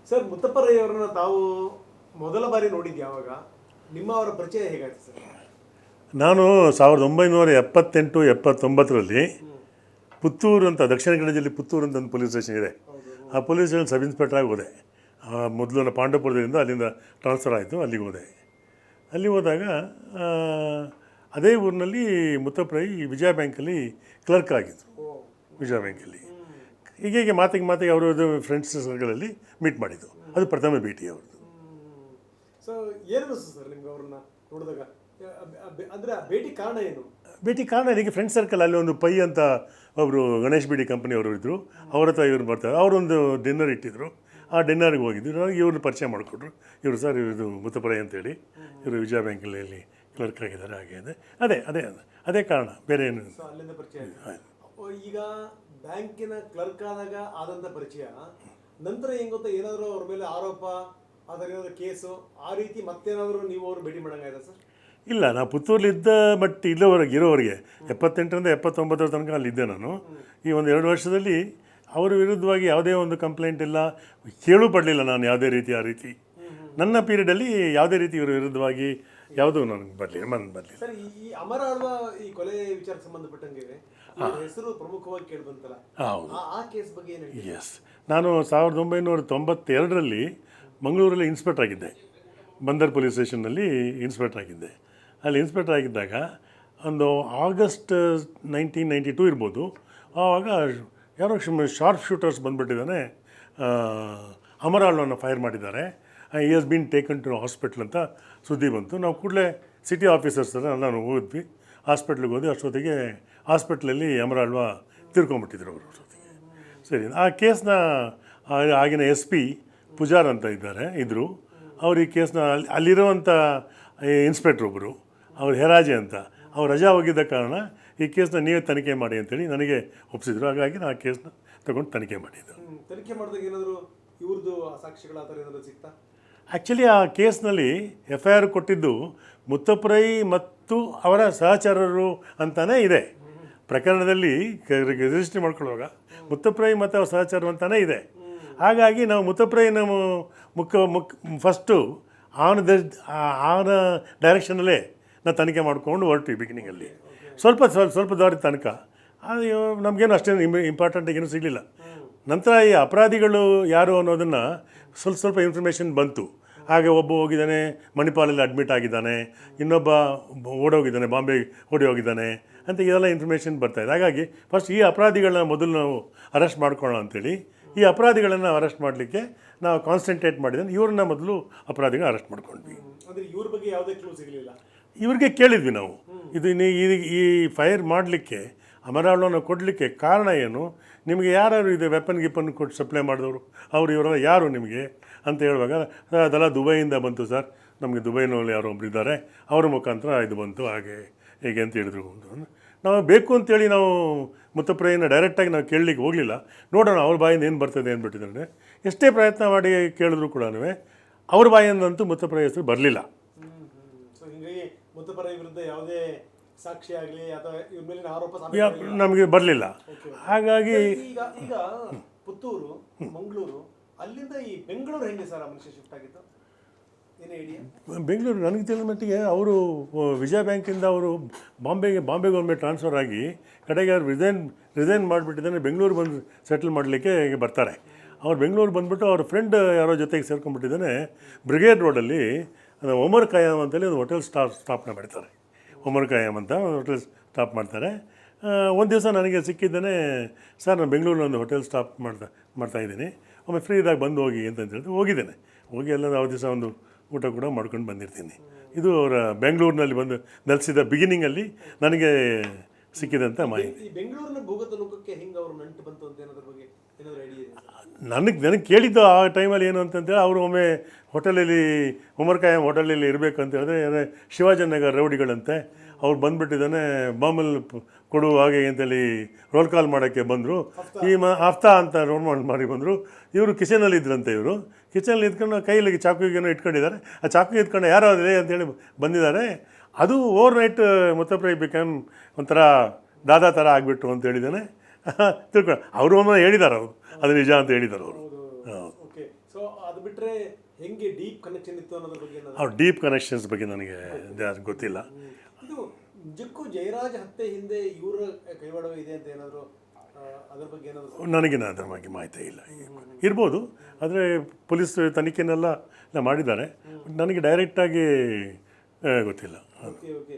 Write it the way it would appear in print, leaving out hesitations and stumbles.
Sir, Muthappa Rai ಅವರನ್ನ ತಾವು ಮೊದಲ ಬಾರಿ ನೋಡಿದ್ದು ಯಾವಾಗ? ನಿಮ್ಮ ಅವರ ಪರಿಚಯ ಹೇಗಾಯ್ತು ಸರ್? ನಾನು 1978-79ರಲ್ಲಿ ಪುತ್ತೂರು ಅಂತ, ದಕ್ಷಿಣ ಕನ್ನಡ ಜಿಲ್ಲೆ ಪುತ್ತೂರು ಅಂತ ಒಂದು ಪೊಲೀಸ್ ಸ್ಟೇಷನ್ ಇದೆ. ಆ ಪೊಲೀಸ್ ಸ್ಟೇಷನ್ ಸಬ್ ಇನ್ಸ್ಪೆಕ್ಟ್ರಾಗಿ ಹೋದೆ. ಮೊದಲು ನಾನು ಪಾಂಡವಪುರದಿಂದ ಅಲ್ಲಿಂದ ಟ್ರಾನ್ಸ್ಫರ್ ಆಯಿತು, ಅಲ್ಲಿಗೆ ಹೋದೆ. ಅಲ್ಲಿ ಹೋದಾಗ ಅದೇ ಊರಿನಲ್ಲಿ ಮುತ್ತಪ್ಪ ರೈ ವಿಜಯ ಬ್ಯಾಂಕಲ್ಲಿ ಕ್ಲರ್ಕ್ ಆಗಿದ್ದರು. ವಿಜಯ ಬ್ಯಾಂಕಲ್ಲಿ ಹೀಗೆ ಮಾತಿಗೆ ಅವರದ್ದು ಫ್ರೆಂಡ್ಸ್ ಸರ್ಕಲಲ್ಲಿ ಮೀಟ್ ಮಾಡಿದ್ದು. ಅದು ಪ್ರಥಮ ಭೇಟಿ ಅವ್ರದ್ದು. ಸೊ ಏನು ಸರ್ ನಿಮ್ಗೆ ಅವ್ರನ್ನ ನೋಡಿದಾಗ? ಅಂದರೆ ಭೇಟಿ ಕಾರಣ ಏನು? ಭೇಟಿ ಕಾರಣ ನನಗೆ ಫ್ರೆಂಡ್ ಸರ್ಕಲ್ ಅಲ್ಲಿ ಒಂದು ಪೈ ಅಂತ ಒಬ್ಬರು ಗಣೇಶ್ ಬಿಡಿ ಕಂಪನಿಯವರು ಇದ್ದರು. ಅವ್ರ ಹತ್ರ ಇವ್ರು ಬರ್ತಾರೆ. ಅವರೊಂದು ಡಿನ್ನರ್ ಇಟ್ಟಿದ್ರು. ಆ ಡಿನ್ನರ್ಗೆ ಹೋಗಿದ್ದು. ನನಗೆ ಇವ್ರನ್ನ ಪರಿಚಯ ಮಾಡಿಕೊಟ್ರು. ಇವರು ಸರ್ ಇದು ಮುತ್ತಪ್ಪ ರೈ ಅಂತೇಳಿ, ಇವರು ವಿಜಯ ಬ್ಯಾಂಕಲ್ಲಿ ಕ್ಲರ್ಕ್ ಆಗಿದ್ದಾರೆ. ಹಾಗೆ ಅದೇ ಕಾರಣ, ಬೇರೆ ಏನು. ಅಲ್ಲಿಂದ ಪರಿಚಯ. ಈಗ ಬ್ಯಾಂಕಿನ ಕ್ಲರ್ಕ್ ಆದಾಗ ಆದಂಥ ಪರಿಚಯ, ನಂತರ ಹೆಂಗೆ ಗೊತ್ತಾ, ಏನಾದರೂ ಅವ್ರ ಮೇಲೆ ಆರೋಪ, ಅದರ ಏನಾದರೂ ಕೇಸು, ಆ ರೀತಿ ಮತ್ತೇನಾದರೂ ನೀವು ಅವ್ರು ಭೇಟಿ ಮಾಡೋಂಗಾಯ್ತಾ ಸರ್? ಇಲ್ಲ, ನಾವು ಪುತ್ತೂರಲ್ಲಿದ್ದ ಬಟ್ ಇರೋವರೆಗೆ 78ರಿಂದ 79 ತನಕ ಅಲ್ಲಿದ್ದೆ ನಾನು. ಈ ಒಂದು 2 ವರ್ಷದಲ್ಲಿ ಅವರ ವಿರುದ್ಧವಾಗಿ ಯಾವುದೇ ಒಂದು ಕಂಪ್ಲೇಂಟ್ ಇಲ್ಲ, ಕೇಳೂ ಪಡಲಿಲ್ಲ ನಾನು ಯಾವುದೇ ರೀತಿ. ಆ ರೀತಿ ನನ್ನ ಪೀರಿಯಡಲ್ಲಿ ಯಾವುದೇ ರೀತಿ ಇವರ ವಿರುದ್ಧವಾಗಿ ಯಾವುದೂ ನನಗೆ ಬರಲಿಲ್ಲ. ಸರ್, ಈ ಅಮರ ಆಳ್ವ ಈ ಕೊಲೆ ವಿಚಾರಕ್ಕೆ ಸಂಬಂಧಪಟ್ಟಂಗೆ ಹೆಸರು ಪ್ರಮುಖವಾಗಿ ಕೇಳಿ ಬಂತಲ್ಲ, ಆ ಕೇಸ್ ಬಗ್ಗೆ ಏನು? ಎಸ್, ನಾನು 1992ರಲ್ಲಿ ಮಂಗಳೂರಲ್ಲಿ ಇನ್ಸ್ಪೆಕ್ಟರ್ ಆಗಿದ್ದೆ. ಬಂದರ್ ಪೊಲೀಸ್ ಸ್ಟೇಷನ್ನಲ್ಲಿ ಇನ್ಸ್ಪೆಕ್ಟರ್ ಆಗಿದ್ದೆ. ಅಲ್ಲಿ ಇನ್ಸ್ಪೆಕ್ಟರ್ ಆಗಿದ್ದಾಗ ಒಂದು ಆಗಸ್ಟ್ 1992 ಇರ್ಬೋದು. ಆವಾಗ ಯಾರೋ ಶಾರ್ಪ್ ಶೂಟರ್ಸ್ ಬಂದುಬಿಟ್ಟಿದ್ದಾನೆ, ಅಮರ ಆಳ್ವನ್ನ ಫೈರ್ ಮಾಡಿದ್ದಾರೆ. ಈ has been taken to hospital ಅಂತ ಸುದ್ದಿ ಬಂತು. ನಾವು ಕೂಡಲೇ ಸಿಟಿ ಆಫೀಸರ್ಸ್ ನಾನು ಹೋದ್ವಿ. ಹಾಸ್ಪಿಟ್ಲಿಗೆ ಹೋದ್ವಿ. ಅಷ್ಟೊತ್ತಿಗೆ ಹಾಸ್ಪಿಟ್ಲಲ್ಲಿ ಅಮರ ಆಳ್ವ ತೀರ್ಕೊಂಡ್ಬಿಟ್ಟಿದ್ರು ಅವರು ಅಷ್ಟೊತ್ತಿಗೆ. ಸರಿ, ಆ ಕೇಸ್ನ ಆಗಿನ SP ಪೂಜಾರ್ ಅಂತ ಇದ್ದರು. ಅವರು ಈ ಕೇಸ್ನ ಅಲ್ಲಿರುವಂಥ ಇನ್ಸ್ಪೆಕ್ಟ್ರ್ ಒಬ್ಬರು, ಅವ್ರು ಹೆರಾಜೆ ಅಂತ, ಅವ್ರು ರಜಾ ಹೋಗಿದ್ದ ಕಾರಣ ಈ ಕೇಸ್ನ ನೀವೇ ತನಿಖೆ ಮಾಡಿ ಅಂತೇಳಿ ನನಗೆ ಒಪ್ಪಿಸಿದ್ರು. ಹಾಗಾಗಿ ನಾನು ಆ ಕೇಸ್ನ ತಗೊಂಡು ತನಿಖೆ ಮಾಡಿದ್ದು. ತನಿಖೆ ಮಾಡಿದಾಗ ಏನಾದರೂ ಇವ್ರದ್ದು ಸಾಕ್ಷಿಗಳ ಆ ಥರ ಏನಾದರೂ ಸಿಗ್ತಾ? ಆ್ಯಕ್ಚುಲಿ ಆ ಕೇಸ್ನಲ್ಲಿ FIR ಕೊಟ್ಟಿದ್ದು ಮುತ್ತಪ್ಪ ರೈ ಮತ್ತು ಅವರ ಸಹಚರರು ಅಂತಲೇ ಇದೆ. ಪ್ರಕರಣದಲ್ಲಿ ರಿಜಿಸ್ಟ್ರಿ ಮಾಡ್ಕೊಳ್ಳುವಾಗ ಮುತ್ತಪ್ಪ ರೈ ಮತ್ತು ಅವರ ಸಹಚರರು ಅಂತಲೇ ಇದೆ. ಹಾಗಾಗಿ ನಾವು ಮುತ್ತಪ್ಪ ರೈ ಫಸ್ಟು ಅವನ ಡೈರೆಕ್ಷನಲ್ಲೇ ನಾವು ತನಿಖೆ ಮಾಡಿಕೊಂಡು ಹೊರಟ್ವಿ ಬಿಗಿನಿಂಗಲ್ಲಿ. ಸ್ವಲ್ಪ ದಾರಿ ತನಕ ಅದು ನಮಗೇನು ಅಷ್ಟೇನು ಇಂಪಾರ್ಟೆಂಟ್ ಏನೂ ಸಿಗಲಿಲ್ಲ. ನಂತರ ಈ ಅಪರಾಧಿಗಳು ಯಾರು ಅನ್ನೋದನ್ನು ಸ್ವಲ್ಪ ಇನ್ಫಾರ್ಮೇಷನ್ ಬಂತು. ಹಾಗೆ ಒಬ್ಬ ಹೋಗಿದ್ದಾನೆ, ಮಣಿಪಾಲಲ್ಲಿ ಅಡ್ಮಿಟ್ ಆಗಿದ್ದಾನೆ, ಇನ್ನೊಬ್ಬ ಓಡೋಗಿದ್ದಾನೆ, ಬಾಂಬೆ ಓಡಿ ಹೋಗಿದ್ದಾನೆ ಅಂತ ಇದೆಲ್ಲ ಇನ್ಫಾರ್ಮೇಷನ್ ಬರ್ತಾಯಿದೆ. ಹಾಗಾಗಿ ಫಸ್ಟ್ ಈ ಅಪರಾಧಿಗಳನ್ನ ಮೊದಲು ನಾವು ಅರೆಸ್ಟ್ ಮಾಡ್ಕೊಳ್ಳೋಣ ಅಂಥೇಳಿ ಈ ಅಪರಾಧಿಗಳನ್ನು ಅರೆಸ್ಟ್ ಮಾಡಲಿಕ್ಕೆ ನಾವು ಕಾನ್ಸಂಟ್ರೇಟ್ ಮಾಡಿದ್ರೆ ಇವ್ರನ್ನ ಮೊದಲು ಅಪರಾಧಿಗಳನ್ನ ಅರೆಸ್ಟ್ ಮಾಡ್ಕೊಂಡ್ವಿ. ಅಂದರೆ ಇವ್ರ ಬಗ್ಗೆ ಯಾವುದೇ ಕ್ಲೂ ಸಿಗಲಿಲ್ಲ. ಇವ್ರಿಗೆ ಕೇಳಿದ್ವಿ ನಾವು, ಇದು ಈ ಫೈರ್ ಮಾಡಲಿಕ್ಕೆ, ಅಮರ ಆಳ್ವನ್ನ ಕೊಡಲಿಕ್ಕೆ ಕಾರಣ ಏನು, ನಿಮಗೆ ಯಾರು ಇದೆ ವೆಪನ್ ಕೊಟ್ಟು ಸಪ್ಲೈ ಮಾಡಿದವರು, ಇವರೆಲ್ಲ ಯಾರು ನಿಮಗೆ ಅಂತ ಹೇಳುವಾಗ ಅದೆಲ್ಲ ದುಬೈಯಿಂದ ಬಂತು ಸರ್, ನಮಗೆ ದುಬೈನಲ್ಲಿ ಯಾರೋ ಒಬ್ರು ಇದ್ದಾರೆ, ಅವ್ರ ಮುಖಾಂತರ ಇದು ಬಂತು, ಹಾಗೆ ಹೇಗೆ ಅಂತ ಹೇಳಿದ್ರು. ನಾವು ಬೇಕು ಅಂತೇಳಿ ನಾವು ಮುತ್ತಪ್ಪ ರೈನ ಡೈರೆಕ್ಟಾಗಿ ನಾವು ಕೇಳಲಿಕ್ಕೆ ಹೋಗಲಿಲ್ಲ. ನೋಡೋಣ ಅವ್ರ ಬಾಯಿಂದ ಏನು ಬರ್ತದೆ ಅಂದ್ಬಿಟ್ಟಿದ್ದಾರೆ. ಎಷ್ಟೇ ಪ್ರಯತ್ನ ಮಾಡಿ ಕೇಳಿದ್ರು ಕೂಡ ಅವ್ರ ಬಾಯಿಂದಂತೂ ಮುತ್ತಪ್ಪ ರೈ ಹೆಸರು ಬರಲಿಲ್ಲ. ಸೊ ಹೀಗಾಗಿ ಮುತ್ತಪ್ಪ ರೈ ವಿರುದ್ಧ ಯಾವುದೇ ಸಾಕ್ಷಿ ಆಗಲಿ ಅಥವಾ ಇವ್ರ ಮೇಲಿನ ಆರೋಪ ನಮಗೆ ಬರಲಿಲ್ಲ. ಹಾಗಾಗಿ ಈಗ ಪುತ್ತೂರು, ಮಂಗಳೂರು, ಅಲ್ಲಿಂದ ಈ ಬೆಂಗಳೂರು ಹೆಂಗೆ ಸರ್ ಆ ಮನುಷ್ಯ ಶಿಫ್ಟ್ ಆಗಿತ್ತು? ಏನು ಐಡಿಯಾ? ಬೆಂಗಳೂರು ನನಗೆ ತಿಳಿದ ಮಟ್ಟಿಗೆ ಅವರು ವಿಜಯ ಬ್ಯಾಂಕಿಂದ ಅವರು ಬಾಂಬೆಗೆ ಒಮ್ಮೆ ಟ್ರಾನ್ಸ್ಫರ್ ಆಗಿ ಕಡೆಗೆ ಅವ್ರು ರಿಸೈನ್ ಮಾಡಿಬಿಟ್ಟಿದ್ದಾನೆ. ಬೆಂಗಳೂರು ಬಂದು ಸೆಟಲ್ ಮಾಡಲಿಕ್ಕೆ ಬರ್ತಾರೆ. ಅವ್ರು ಬೆಂಗಳೂರು ಬಂದುಬಿಟ್ಟು ಅವ್ರ ಫ್ರೆಂಡ್ ಯಾರೋ ಜೊತೆಗೆ ಸೇರ್ಕೊಂಡ್ಬಿಟ್ಟಿದ್ದಾನೆ. ಬ್ರಿಗೇಡ್ ರೋಡಲ್ಲಿ ಒಮರ್ ಖಯಾಮ್ ಅಂತೇಳಿ ಒಂದು ಹೋಟೆಲ್ ಸ್ಟಾಪ್ನ ಮಾಡ್ತಾರೆ. ಒಮರ್ ಖಯಾಮ್ ಅಂತ ಒಂದು ಹೋಟೆಲ್ ಸ್ಟಾಪ್ ಮಾಡ್ತಾರೆ. ಒಂದು ದಿವಸ ನನಗೆ ಸಿಕ್ಕಿದ್ದಾನೆ, ಸರ್ ನಾನು ಬೆಂಗಳೂರಲ್ಲಿ ಒಂದು ಹೋಟೆಲ್ ಸ್ಟಾಪ್ ಮಾಡ್ತಾಯಿದ್ದೀನಿ, ಒಮ್ಮೆ ಫ್ರೀ ಇದ್ದಾಗ ಬಂದು ಹೋಗಿ ಅಂತ ಹೇಳಿದ್ರೆ ಹೋಗಿದ್ದೇನೆ. ಹೋಗಿ ಎಲ್ಲ ಯಾವ ದಿವಸ ಒಂದು ಊಟ ಕೂಡ ಮಾಡ್ಕೊಂಡು ಬಂದಿರ್ತೀನಿ. ಇದು ಅವರ ಬೆಂಗಳೂರಿನಲ್ಲಿ ಬಂದು ನೆಲೆಸಿದ ಬಿಗಿನಿಂಗಲ್ಲಿ ನನಗೆ ಸಿಕ್ಕಿದಂಥ ಮಾಹಿತಿ. ಬೆಂಗಳೂರಿನ ಭೂಗತ ಲೋಕಕ್ಕೆ ಹೆಂಗೆ ಅವರು ನಂಟು ಬಂತು ಅಂತ ಏನಾದ್ರ ಬಗ್ಗೆ ಏನಾದರೂ ಐಡಿಯಾ ಇದೆ? ನನಗೆ ಕೇಳಿದ್ದು ಆ ಟೈಮಲ್ಲಿ ಏನು ಅಂತಂತೇಳಿ, ಅವರು ಒಮ್ಮೆ ಹೋಟೆಲಲ್ಲಿ ಉಮರ್ ಖಯಾಮ್ ಹೋಟೆಲಲ್ಲಿ ಇರಬೇಕು ಅಂತ ಹೇಳಿದ್ರೆ ಶಿವಾಜಿನಗರ ರೌಡಿಗಳಂತೆ ಅವ್ರು ಬಂದುಬಿಟ್ಟಿದ್ದಾನೆ, ಬಾಂಬಲ್ ಕೊಡು ಹಾಗೆ ಅಂತೇಳಿ ರೋಲ್ ಕಾಲ್ ಮಾಡೋಕ್ಕೆ ಬಂದರು. ಈ ಹಫ್ತಾ ಅಂತ ರೋಲ್ ಮಾಡಿ ಬಂದರು. ಇವರು ಕಿಚನಲ್ಲಿ ಇದ್ರಂತೆ. ಇವರು ಕಿಚನಲ್ಲಿ ಇದ್ಕೊಂಡು ಕೈಲಿಗೆ ಚಾಕುಗೇನೋ ಇಟ್ಕೊಂಡಿದ್ದಾರೆ. ಆ ಚಾಕು ಇಟ್ಕೊಂಡು ಯಾರೋ ಅದೇ ಅಂತೇಳಿ ಬಂದಿದ್ದಾರೆ. ಅದು overnight Muttappa Rai become ಒಂಥರ ದಾದಾ ಥರ ಆಗಿಬಿಟ್ಟು ಅಂತ ಹೇಳಿದ್ದಾನೆ. ತಿಳ್ಕೊಂಡು ಅವರು ಒಮ್ಮೆ ಹೇಳಿದ್ದಾರೆ, ಅವರು ಅದು ನಿಜ ಅಂತ ಹೇಳಿದ್ದಾರೆ ಅವರು. ಓಕೆ. ಸೊ ಅದು ಬಿಟ್ರೆ ಹೆಂಗೆ ಡೀಪ್ ಕನೆಕ್ಷನ್ ಇತ್ತು ಅನ್ನೋದ್ರ ಬಗ್ಗೆ ಏನಾದ್ರು? ಅವ್ರ ಡೀಪ್ ಕನೆಕ್ಷನ್ಸ್ ಬಗ್ಗೆ ನನಗೆ ಅದು ಗೊತ್ತಿಲ್ಲ. ಇದು ನಿಜಕ್ಕೂ ಜಯರಾಜ್ ಹತ್ಯೆ ಹಿಂದೆ ಇವರ ಕೈವಾಡವೇ ಇದೆ ಅಂತ ಏನಾದ್ರು ಅದ್ರ ಬಗ್ಗೆ ಏನಾದ್ರು? ನನಗೇನು ಅದರ ಬಗ್ಗೆ ಮಾಹಿತಿ ಇಲ್ಲ. ಇರ್ಬೋದು, ಆದರೆ ಪೊಲೀಸ್ ತನಿಖೆನೆಲ್ಲ ಮಾಡಿದ್ದಾರೆ. ನನಗೆ ಡೈರೆಕ್ಟಾಗಿ ಗೊತ್ತಿಲ್ಲ. Okay okay